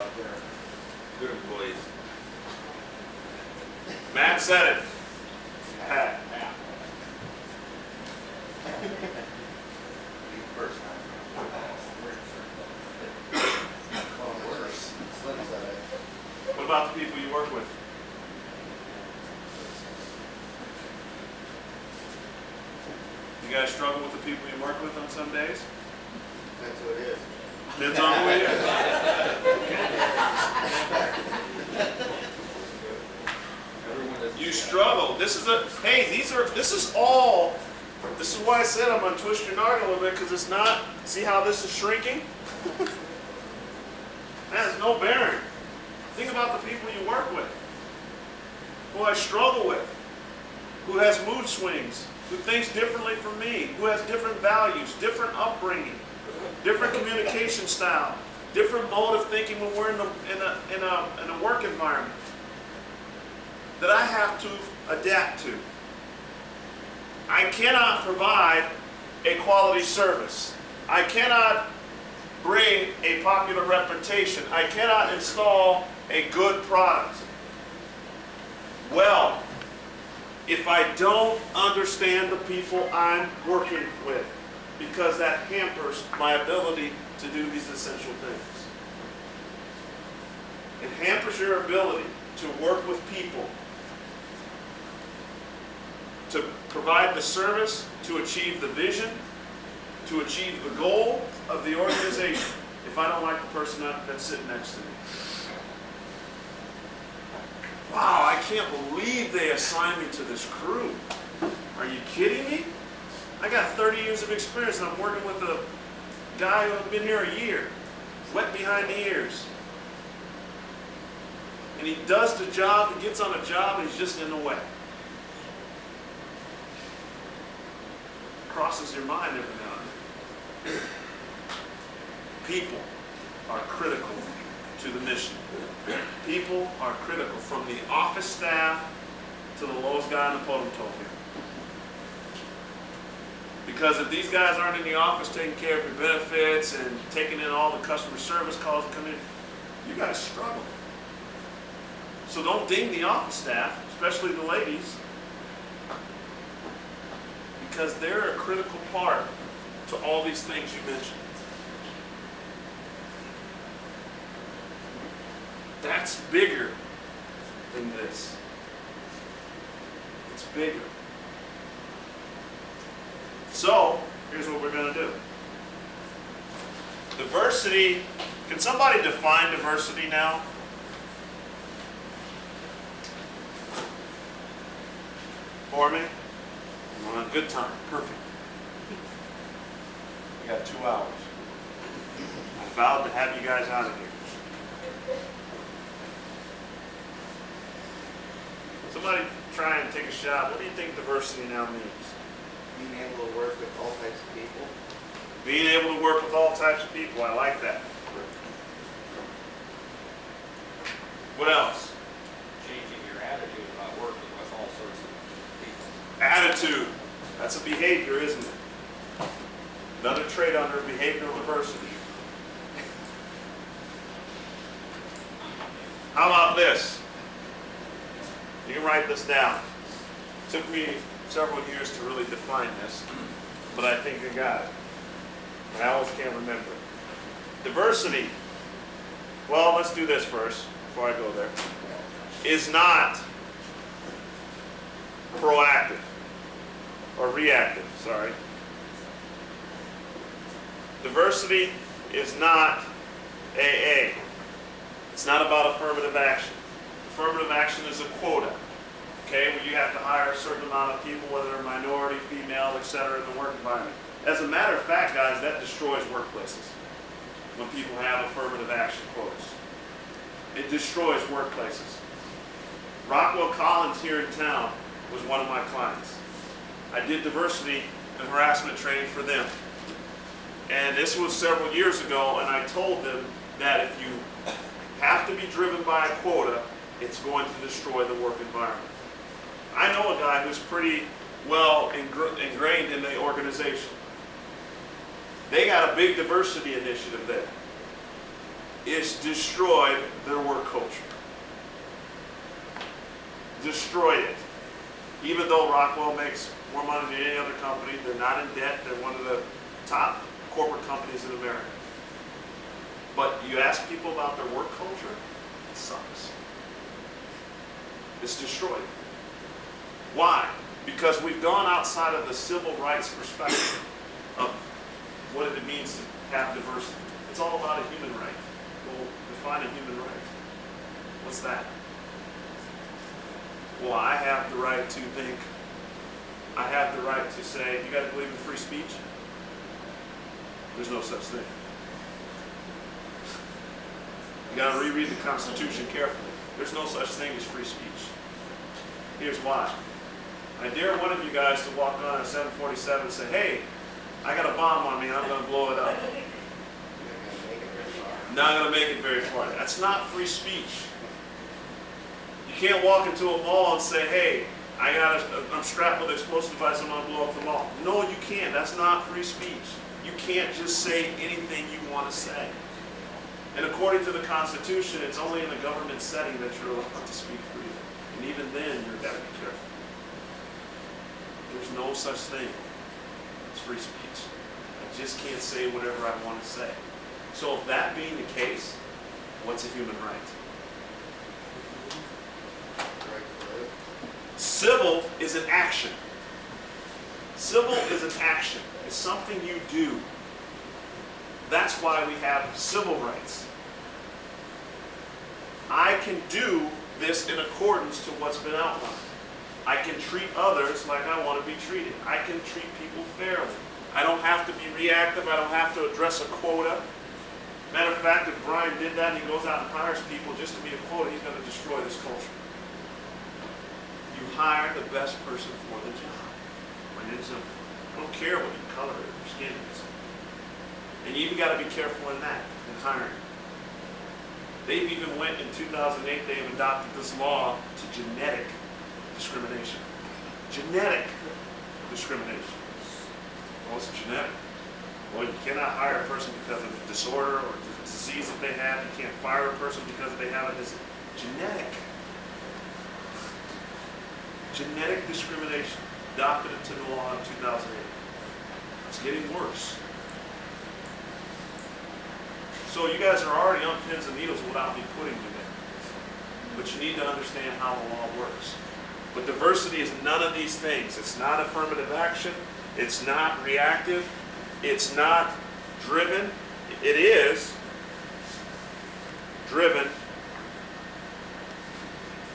out there. Good employees. Matt said it. Pat. First time. Oh, worse. Slim said it. What about the people you work with? You guys struggle with the people you work with on some days? That's what it is. Depends on who it is. You struggle. This is why I said I'm gonna twist your noggin a little bit, because it's not, see how this is shrinking? That has no bearing. Think about the people you work with, who I struggle with, who has mood swings, who thinks differently from me, who has different values, different upbringing, different communication style, different mode of thinking when we're in a work environment that I have to adapt to. I cannot provide a quality service. I cannot bring a popular reputation. I cannot install a good product well if I don't understand the people I'm working with, because that hampers my ability to do these essential things. It hampers your ability to work with people, to provide the service, to achieve the vision, to achieve the goal of the organization, if I don't like the person that's sitting next to me. Wow, I can't believe they assigned me to this crew. Are you kidding me? I got 30 years of experience and I'm working with a guy who's been here a year, wet behind the ears. And he does the job, he gets on a job, and he's just in the way. Crosses your mind every now and then. People are critical to the mission. People are critical, from the office staff to the lowest guy in the totem pole here. Because if these guys aren't in the office taking care of your benefits and taking in all the customer service calls that come in, you guys struggle. So don't ding the office staff, especially the ladies, because they're a critical part to all these things you mentioned. That's bigger than this. It's bigger. So, here's what we're going to do. Diversity, can somebody define diversity now? For me? I'm on a good time. Perfect. We got 2 hours. I vowed to have you guys out of here. Somebody try and take a shot. What do you think diversity now means? Being able to work with all types of people. Being able to work with all types of people. I like that. What else? Changing your attitude about working with all sorts of people. Attitude. That's a behavior, isn't it? Another trait under behavioral diversity. How about this? You can write this down. It took me several years to really define this, but I think I got it. And I always can't remember it. Diversity, well, let's do this first before I go there, is not proactive or reactive, sorry. Diversity is not AA. It's not about affirmative action. Affirmative action is a quota, okay, where you have to hire a certain amount of people, whether they're minority, female, etc., in the work environment. As a matter of fact, guys, that destroys workplaces when people have affirmative action quotas. It destroys workplaces. Rockwell Collins here in town was one of my clients. I did diversity and harassment training for them. And this was several years ago, and I told them that if you have to be driven by a quota, it's going to destroy the work environment. I know a guy who's pretty well ingrained in the organization. They got a big diversity initiative there. is destroyed their work culture. Destroyed it. Even though Rockwell makes more money than any other company, they're not in debt, they're one of the top corporate companies in America. But you ask people about their work culture, it sucks. It's destroyed. Why? Because we've gone outside of the civil rights perspective of what it means to have diversity. It's all about a human right. Well, define a human right. What's that? Well, I have the right to think. I have the right to say, you got to believe in free speech? There's no such thing. You got to reread the Constitution carefully. There's no such thing as free speech. Here's why. I dare one of you guys to walk on a 747 and say, hey, I got a bomb on me and I'm going to blow it up. Not going to make it very far. That's not free speech. You can't walk into a mall and say, hey, I'm strapped with an explosive device, I'm going to blow up the mall. No, you can't. That's not free speech. You can't just say anything you want to say. And according to the Constitution, it's only in a government setting that you're allowed to speak freely. And even then, you've got to be careful. There's no such thing as free speech. I just can't say whatever I want to say. So if that being the case, what's a human right? Civil is an action. Civil is an action. It's something you do. That's why we have civil rights. I can do this in accordance to what's been outlined. I can treat others like I want to be treated. I can treat people fairly. I don't have to be reactive. I don't have to address a quota. Matter of fact, if Brian did that and he goes out and hires people just to be a quota, he's going to destroy this culture. You hire the best person for the job. Plain and simple. I don't care what your color is, your skin is. And you even got to be careful in that, in hiring. They've even went in 2008, they've adopted this law to genetic discrimination. Genetic discrimination. What's genetic? Well, you cannot hire a person because of a disorder or a disease that they have. You can't fire a person because they have a disease. Genetic. Genetic discrimination. Adopted into the law in 2008. It's getting worse. So you guys are already on pins and needles without me putting you there. But you need to understand how the law works. But diversity is none of these things. It's not affirmative action. It's not reactive. It's not driven. It is driven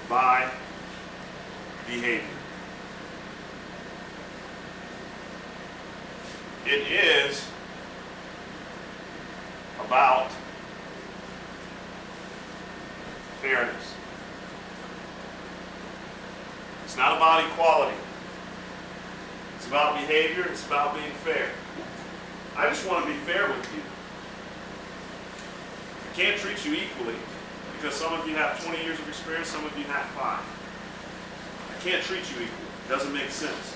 by behavior. It is about fairness. It's not about equality. It's about behavior. It's about being fair. I just want to be fair with you. I can't treat you equally because some of you have 20 years of experience, some of you have 5. I can't treat you equally. It doesn't make sense.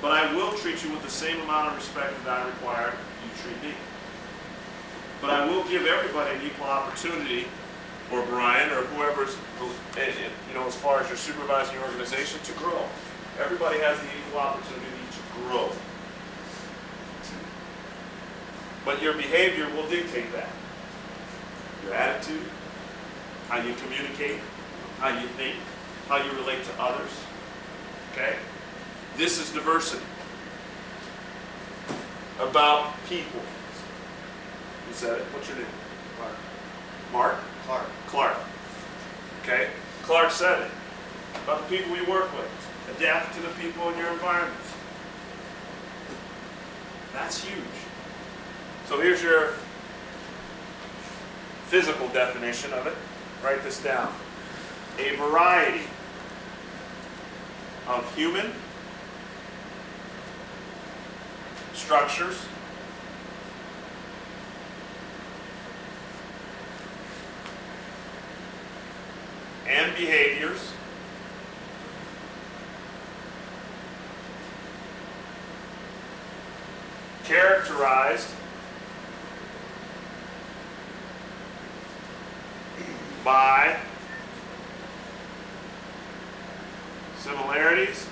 But I will treat you with the same amount of respect that I require you treat me. But I will give everybody an equal opportunity, or Brian, or whoever's, as far as your supervising organization, to grow. Everybody has the equal opportunity to grow. But your behavior will dictate that. Your attitude, how you communicate, how you think, how you relate to others. Okay? This is diversity. About people. You said it. What's your name? Mark. Mark? Clark. Clark. Okay? Clark said it. About the people we work with. Adapt to the people in your environment. That's huge. So here's your physical definition of it. Write this down. A variety of human structures and behaviors characterized by similarities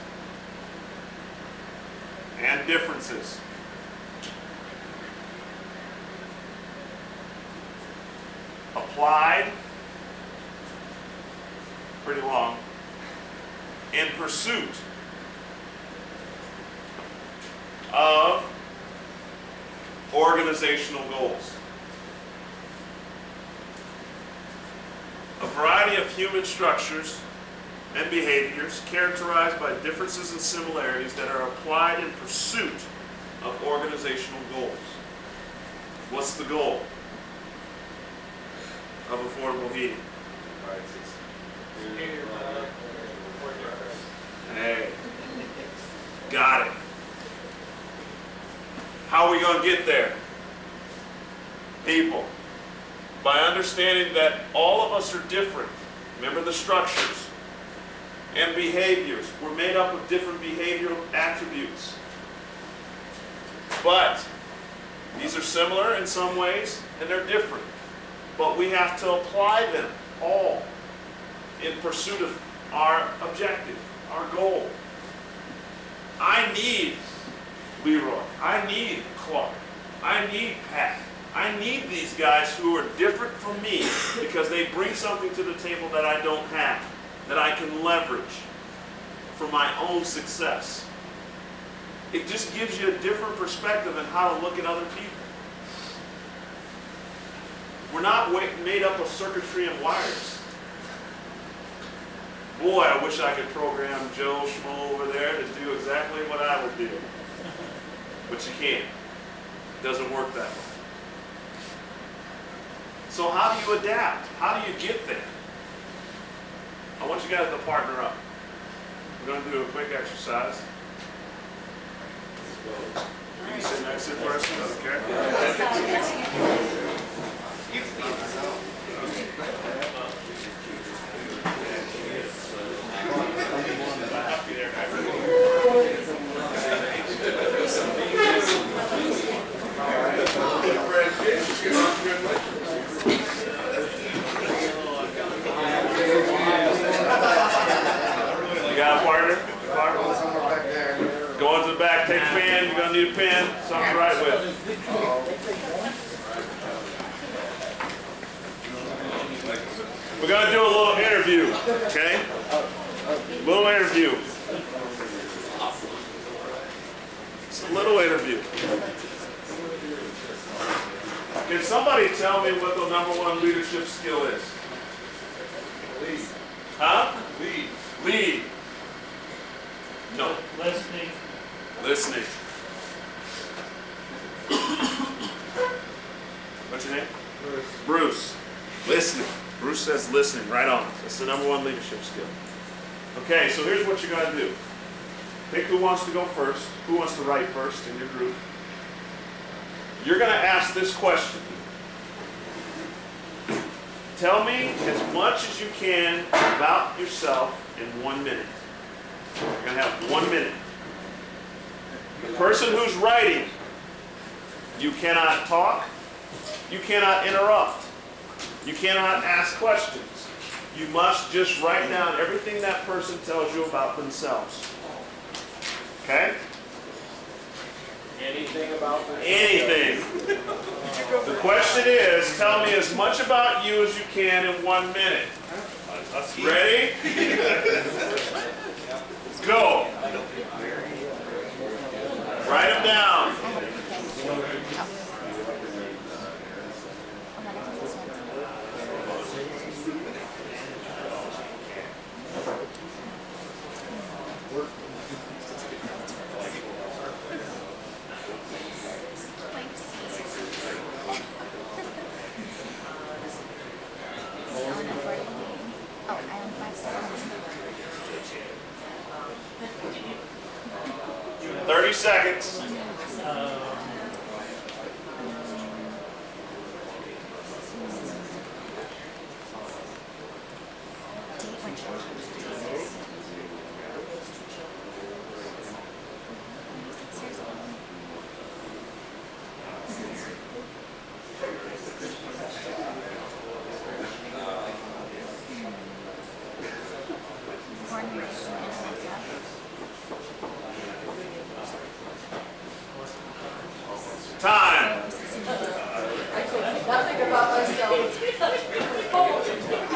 and differences. Applied, pretty long, in pursuit of organizational goals. A variety of human structures and behaviors characterized by differences and similarities that are applied in pursuit of organizational goals. What's the goal of affordable heating? Hey, got it. How are we going to get there? People. By understanding that all of us are different. Remember the structures and behaviors. We're made up of different behavioral attributes. But these are similar in some ways and they're different. But we have to apply them all in pursuit of our objective, our goal. I need Leroy. I need Clark. I need Pat. I need these guys who are different from me because they bring something to the table that I don't have, that I can leverage for my own success. It just gives you a different perspective on how to look at other people. We're not made up of circuitry and wires. Boy, I wish I could program Joe Schmo over there to do exactly what I would do. But you can't. It doesn't work that way. So how do you adapt? How do you get there? I want you guys to partner up. We're going to do a quick exercise. You can sit next to the person, okay? You got a partner? Go into the back, take a pen. You're going to need a pen, something to write with. We're going to do a little interview, okay? Little interview. It's a little interview. Can somebody tell me what the #1 leadership skill is? Lead. Huh? Lead. Lead. No. Listening. Listening. What's your name? Bruce. Listening. Bruce says listening, right on. That's the #1 leadership skill. Okay, so here's what you're going to do. Pick who wants to go first, who wants to write first in your group. You're going to ask this question. Tell me as much as you can about yourself in 1 minute. You're going to have 1 minute. The person who's writing, you cannot talk, you cannot interrupt, you cannot ask questions. You must just write down everything that person tells you about themselves. Okay? Anything about this? Anything. The question is, tell me as much about you as you can in 1 minute. Ready? Go. Write them down. Oh, I am 5 seconds. 30 seconds.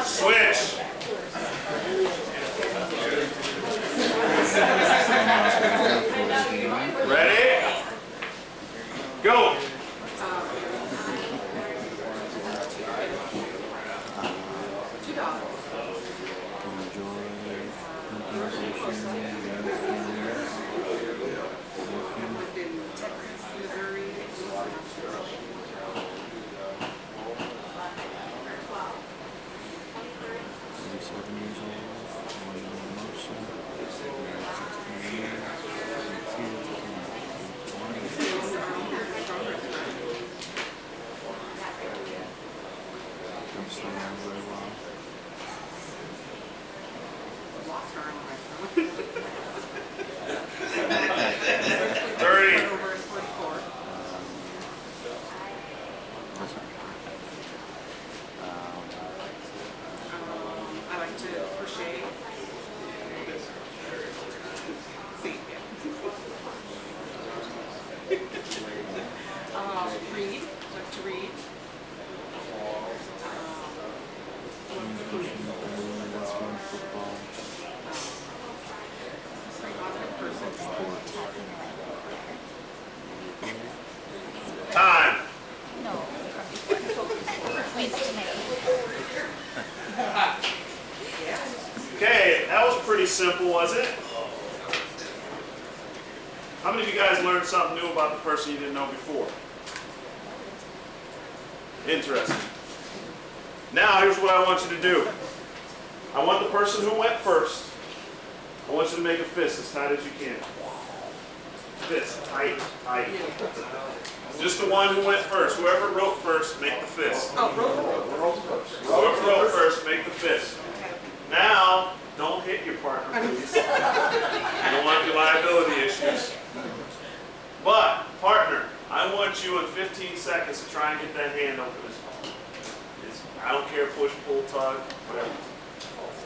Switch. Ready? Go. I like to crochet. Read. Like to read. Time. No, from before. We used to make Okay, that was pretty simple, was it? How many of you guys learned something new about the person you didn't know before? Interesting. Now, here's what I want you to do. I want the person who went first, I want you to make a fist as tight as you can. Fist, tight, tight. Just the one who went first. Whoever wrote first, make the fist. Oh, Whoever wrote first, make the fist. Now, don't hit your partner, please. You don't want your liability issues. But, partner, I want you in 15 seconds to try and get that hand open as well. I don't care, push, pull, tug, whatever.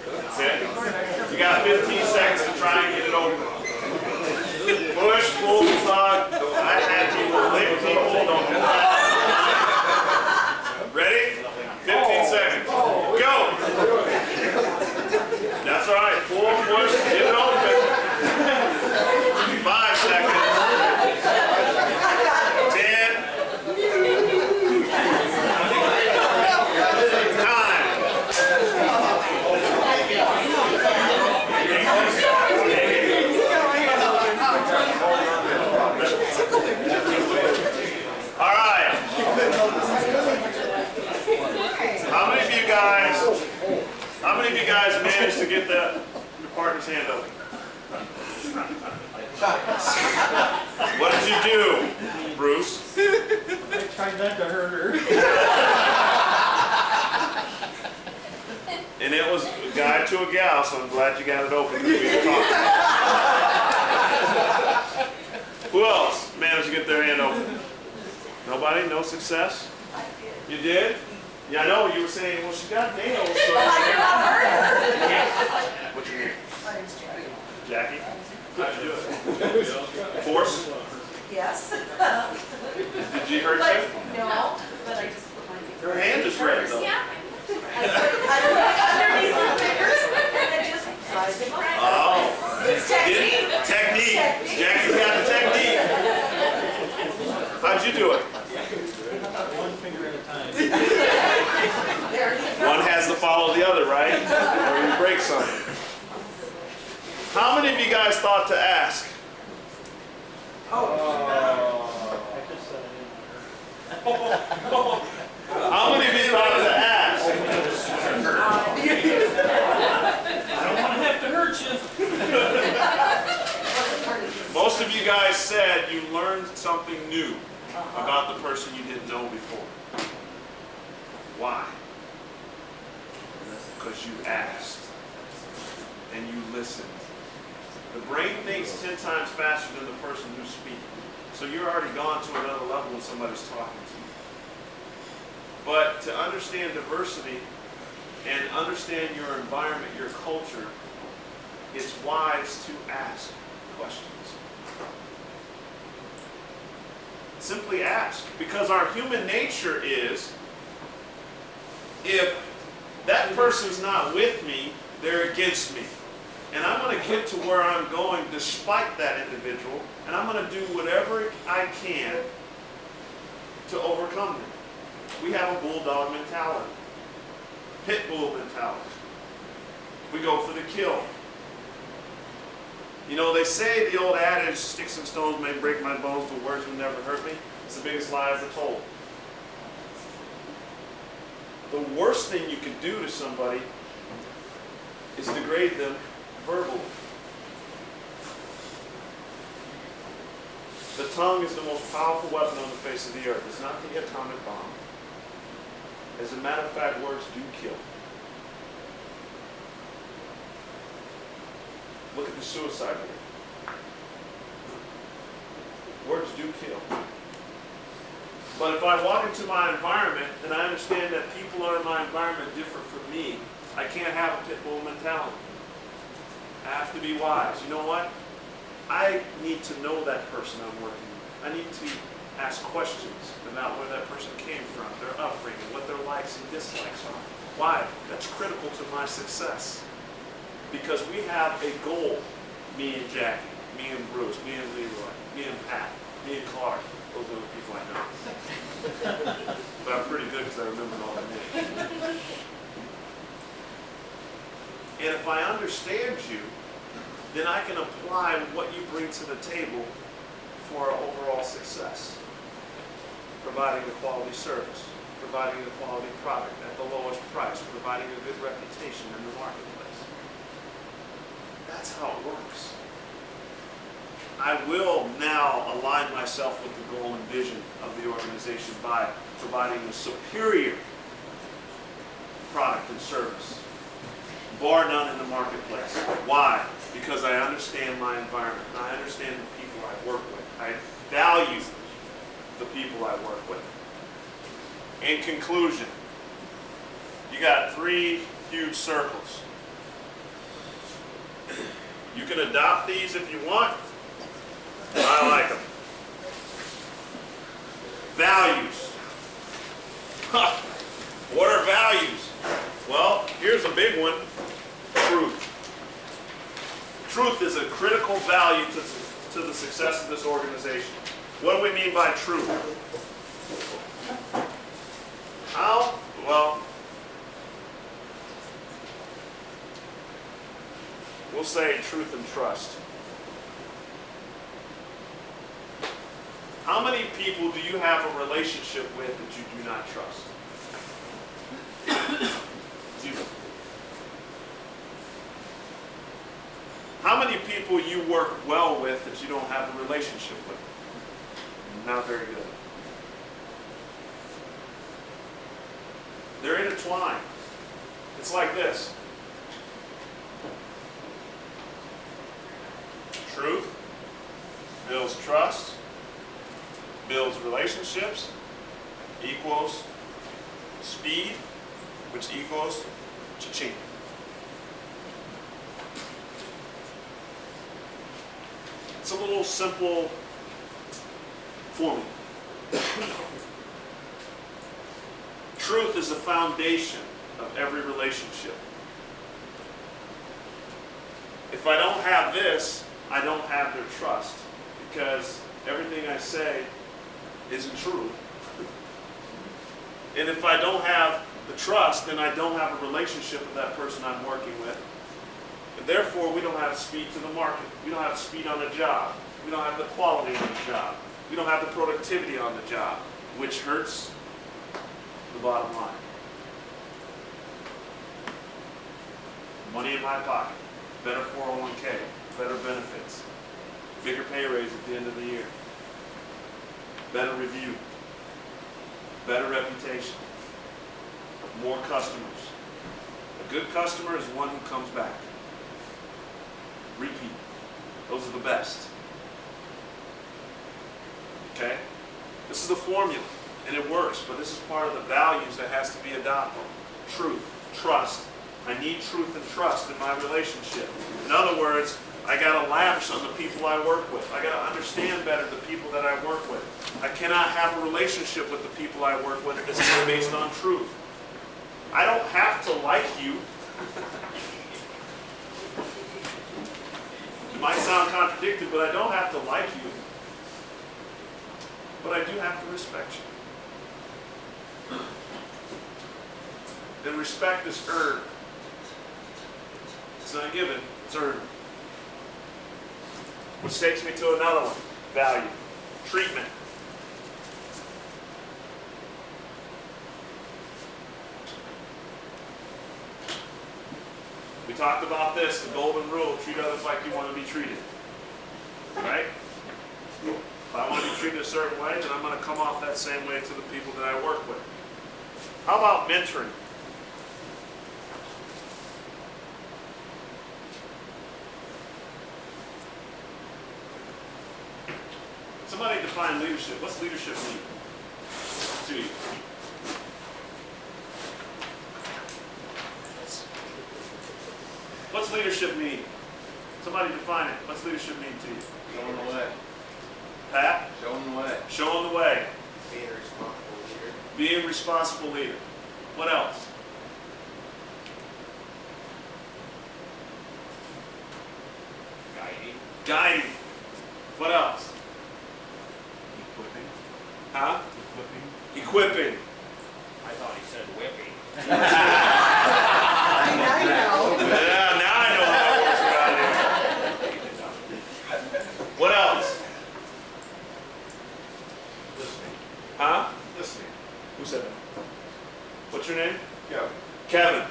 That's it. You got 15 seconds to try and get it open. Push, pull, tug. I had people lick people. Don't do that. Ready? 15 seconds. Go! That's all right. Pull, push, get it open. 5 seconds. 10. Time. All right. How many of you guys managed to get your partner's hand open? What did you do, Bruce? I tried not to hurt her. And it was a guy to a gal, so I'm glad you got it open because we were talking. Who else managed to get their hand open? Nobody? No success? You did? Yeah, I know. You were saying, well, she got nails. So what's your name? My name's Jackie. Jackie? How'd you do it? Force? Yes. Did you hurt you? No, but I just put my finger. Her hand is red, though. I put it underneath my fingers and it just dries them up. Oh. It's technique. Technique. Jackie's got the technique. How'd you do it? One finger at a time. There you go. One has to follow the other, right? Or you break something. How many of you guys thought to ask? I just said I didn't hurt her. How many of you thought to ask? I don't want to have to hurt you. Most of you guys said you learned something new about the person you didn't know before. Why? Because you asked and you listened. The brain thinks 10 times faster than the person who's speaking. So you're already gone to another level when somebody's talking to you. But to understand diversity and understand your environment, your culture, it's wise to ask questions. Simply ask, because our human nature is if that person's not with me, they're against me. And I'm going to get to where I'm going despite that individual, and I'm going to do whatever I can to overcome them. We have a bulldog mentality, pit bull mentality. We go for the kill. You know, they say the old adage, sticks and stones may break my bones, but words will never hurt me. It's the biggest lie ever told. The worst thing you can do to somebody is degrade them verbally. The tongue is the most powerful weapon on the face of the earth. It's not the atomic bomb. As a matter of fact, words do kill. Look at the suicide rate. Words do kill. But if I walk into my environment and I understand that people are in my environment different from me, I can't have a pit bull mentality. I have to be wise. You know what? I need to know that person I'm working with. I need to ask questions about where that person came from, their upbringing, what their likes and dislikes are. Why? That's critical to my success. Because we have a goal, me and Jackie, me and Bruce, me and Leroy, me and Pat, me and Clark. Those are the people I know. But I'm pretty good because I remember all their names. And if I understand you, then I can apply what you bring to the table for our overall success. Providing a quality service, providing a quality product at the lowest price, providing a good reputation in the marketplace. That's how it works. I will now align myself with the goal and vision of the organization by providing a superior product and service, bar none in the marketplace. Why? Because I understand my environment. I understand the people I work with. I value the people I work with. In conclusion, you got 3 huge circles. You can adopt these if you want. I like them. Values. What are values? Well, here's a big one. Truth. Truth is a critical value to the success of this organization. What do we mean by truth? How? Well, we'll say truth and trust. How many people do you have a relationship with that you do not trust? 0. How many people you work well with that you don't have a relationship with? Not very good. They're intertwined. It's like this. Truth builds trust, builds relationships, equals speed, which equals cha-ching. It's a little simple formula. Truth is the foundation of every relationship. If I don't have this, I don't have their trust, because everything I say isn't true. And if I don't have the trust, then I don't have a relationship with that person I'm working with. And therefore, we don't have speed to the market. We don't have speed on the job. We don't have the quality on the job. We don't have the productivity on the job, which hurts the bottom line. Money in my pocket, better 401k, better benefits, bigger pay raise at the end of the year, better review, better reputation, more customers. A good customer is one who comes back. Repeat. Those are the best. Okay? This is the formula, and it works, but this is part of the values that has to be adopted. Truth, trust. I need truth and trust in my relationship. In other words, I got to lavish on the people I work with. I got to understand better the people that I work with. I cannot have a relationship with the people I work with that's not based on truth. I don't have to like you. It might sound contradictory, but I don't have to like you. But I do have to respect you. And respect is earned. It's not given, it's earned. Which takes me to another one, value, treatment. We talked about this, the golden rule, treat others like you want to be treated. Right? If I want to be treated a certain way, then I'm going to come off that same way to the people that I work with. How about mentoring? Somebody define leadership. What's leadership mean to you? What's leadership mean? Somebody define it. What's leadership mean to you? Showing the way. Pat? Showing the way. Showing the way. Being a responsible leader. Being a responsible leader. What else? Guiding. Guiding. What else? Equipping. Huh? Equipping. Equipping. I thought he said whipping. Now you know. Yeah, now I know how that works around here. What else? Listening. Huh? Listening. Who said that? What's your name? Yeah. Kevin.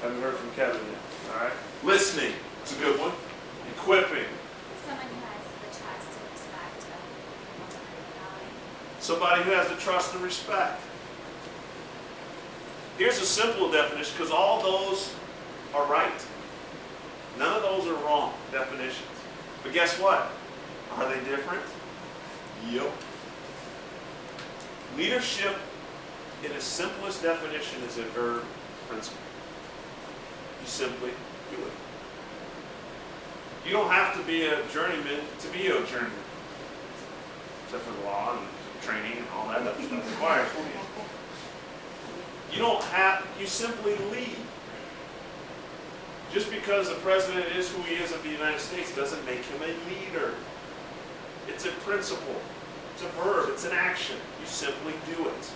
Haven't heard from Kevin yet. All right. Listening. It's a good one. Equipping. Someone who has the trust and respect of personality. Somebody who has the trust and respect. Here's a simple definition, because all those are right. None of those are wrong definitions. But guess what? Are they different? Yep. Leadership, in its simplest definition, is a verb principle. You simply do it. You don't have to be a journeyman to be a journeyman. Except for the law and training and all that other stuff requires. You don't have, you simply lead. Just because the president is who he is of the United States doesn't make him a leader. It's a principle. It's a verb. It's an action. You simply do it.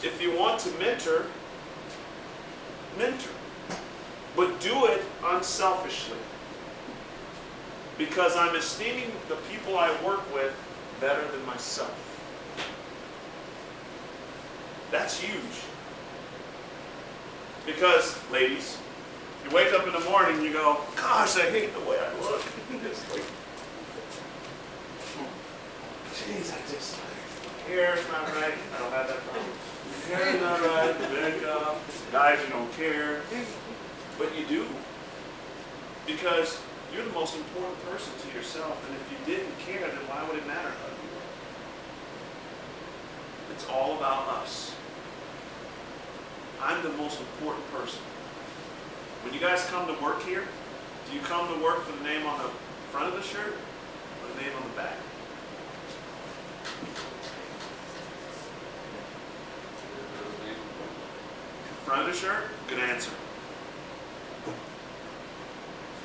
If you want to mentor, mentor. But do it unselfishly. Because I'm esteeming the people I work with better than myself. That's huge. Because, ladies, you wake up in the morning and you go, gosh, I hate the way I look. It's like, jeez, my hair's not right. I don't have that problem. Your hair's not right, the makeup, guys, you don't care. But you do. Because you're the most important person to yourself, and if you didn't care, then why would it matter how you look? It's all about us. I'm the most important person. When you guys come to work here, do you come to work for the name on the front of the shirt or the name on the back? Front of the shirt? Good answer.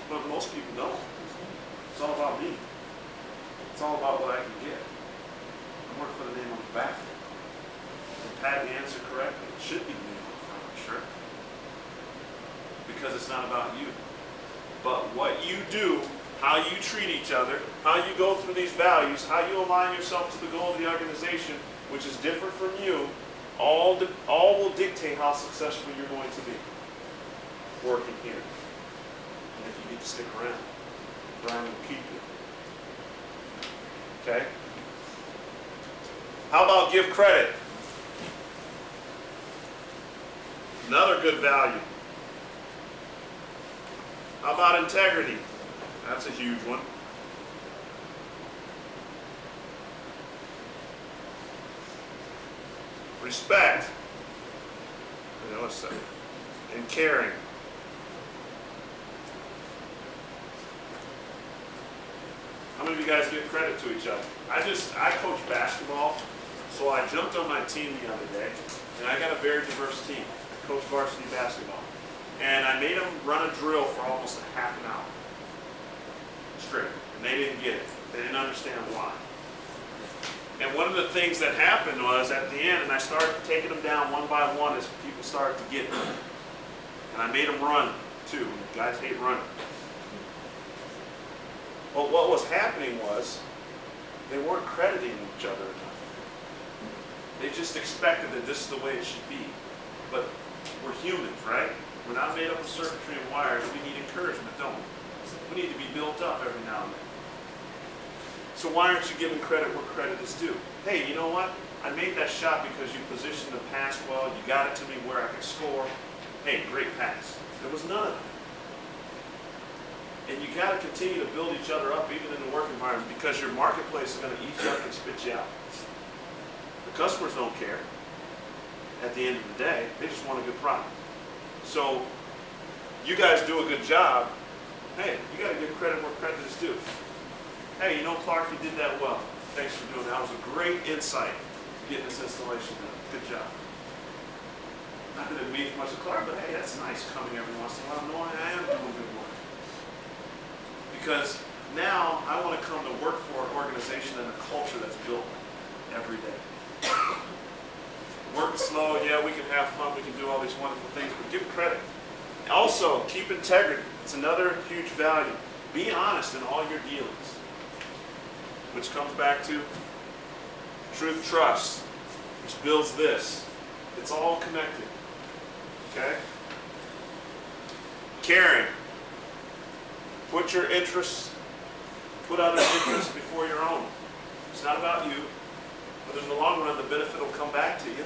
But most people don't. It's all about me. It's all about what I can get. I work for the name on the back. And Pat, the answer correctly. It should be the name on the front of the shirt. Because it's not about you. But what you do, how you treat each other, how you go through these values, how you align yourself to the goal of the organization, which is different from you, all will dictate how successful you're going to be working here. And if you get to stick around, Brian will keep you. Okay? How about give credit? Another good value. How about integrity? That's a huge one. Respect. And caring. How many of you guys give credit to each other? I coach basketball, So I jumped on my team the other day, and I got a very diverse team. I coach varsity basketball. And I made them run a drill for almost a half an hour straight. And they didn't get it. They didn't understand why. And one of the things that happened was at the end, and I started taking them down one by one as people started to get it. And I made them run too. Guys hate running. But what was happening was they weren't crediting each other enough. They just expected that this is the way it should be. But we're humans, right? We're not made up of circuitry and wires. We need encouragement, don't we? We need to be built up every now and then. So why aren't you giving credit where credit is due? Hey, you know what? I made that shot because you positioned the pass well. You got it to me where I could score. Hey, great pass. There was none of that. And you got to continue to build each other up even in the work environment because your marketplace is going to eat you up and spit you out. The customers don't care. At the end of the day, they just want a good product. So you guys do a good job. Hey, you got to give credit where credit is due. Hey, you know, Clark, you did that well. Thanks for doing that. That was a great insight getting this installation done. Good job. Not that it means much to Clark, but hey, that's nice coming every once in a while knowing I am doing good work. Because now I want to come to work for an organization and a culture that's built every day. Work is slow, yeah, we can have fun, we can do all these wonderful things, but give credit. Also, keep integrity. It's another huge value. Be honest in all your dealings. Which comes back to truth, trust, which builds this. It's all connected. Okay? Caring. Put your interests, put others' interests before your own. It's not about you, but in the long run, the benefit will come back to you.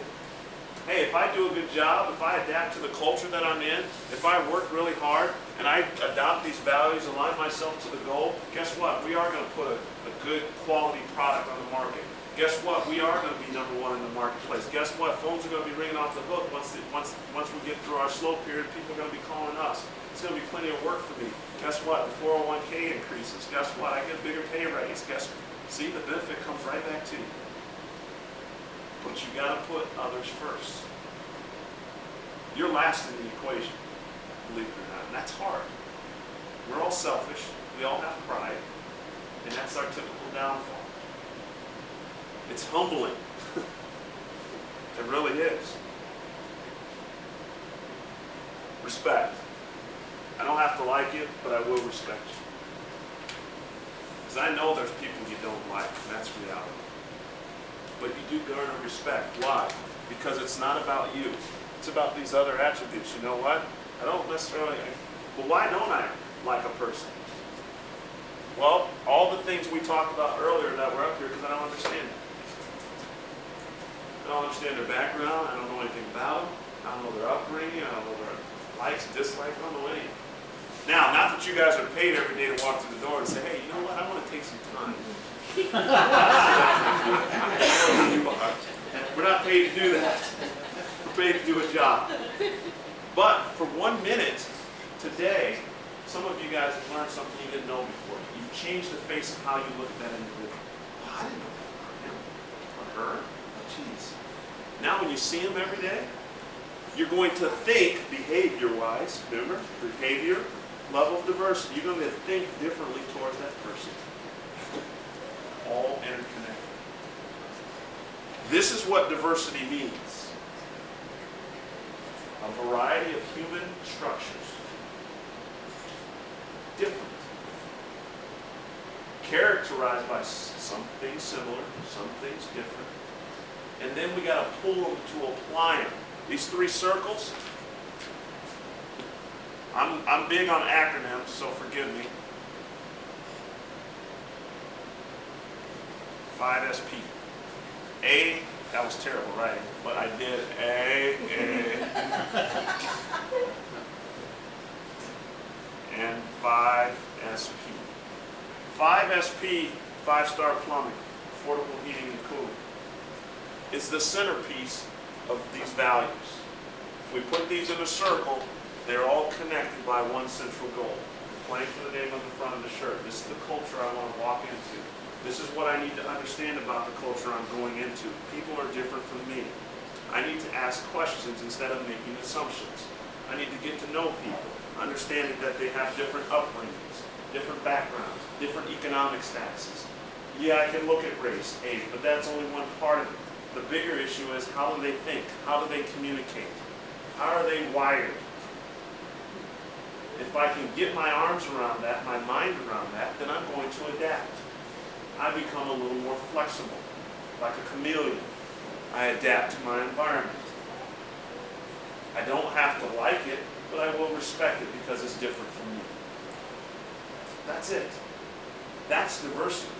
Hey, if I do a good job, if I adapt to the culture that I'm in, if I work really hard, and I adopt these values, align myself to the goal, guess what? We are going to put a good quality product on the market. Guess what? We are going to be number one in the marketplace. Guess what? Phones are going to be ringing off the hook once we get through our slow period. People are going to be calling us. It's going to be plenty of work for me. Guess what? The 401k increases. Guess what? I get a bigger pay raise. See, the benefit comes right back to you. But you got to put others first. You're last in the equation, believe it or not. And that's hard. We're all selfish. We all have pride. And that's our typical downfall. It's humbling. It really is. Respect. I don't have to like you, but I will respect you. Because I know there's people you don't like, and that's reality. But you do garner respect. Why? Because it's not about you. It's about these other attributes. You know what? I don't necessarily, well, why don't I like a person? Well, all the things we talked about earlier that were up here because I don't understand it. I don't understand their background. I don't know anything about them. I don't know their upbringing. I don't know their likes, dislikes. I don't know anything. Now, not that you guys are paid every day to walk through the door and say, hey, you know what? I want to take some time. We're not paid to do that. We're paid to do a job. But for 1 minute today, some of you guys have learned something you didn't know before. You've changed the face of how you look at that individual. Oh, I didn't know that about him or her. Oh, jeez. Now when you see him every day, you're going to think behavior-wise, remember? Behavior, level of diversity. You're going to think differently towards that person. All interconnected. This is what diversity means. A variety of human structures. Different. Characterized by some things similar, some things different. And then we got to pull them to apply them. These 3 circles, I'm big on acronyms, so forgive me. 5SP. A, that was terrible writing, but I did A, and 5SP. 5SP, 5-star plumbing, affordable heating and cooling, is the centerpiece of these values. If we put these in a circle, they're all connected by one central goal. Playing for the name on the front of the shirt. This is the culture I want to walk into. This is what I need to understand about the culture I'm going into. People are different from me. I need to ask questions instead of making assumptions. I need to get to know people, understanding that they have different upbringings, different backgrounds, different economic statuses. Yeah, I can look at race, age, but that's only one part of it. The bigger issue is, how do they think? How do they communicate? How are they wired? If I can get my arms around that, my mind around that, then I'm going to adapt. I become a little more flexible, like a chameleon. I adapt to my environment. I don't have to like it, but I will respect it because it's different from me. That's it. That's diversity.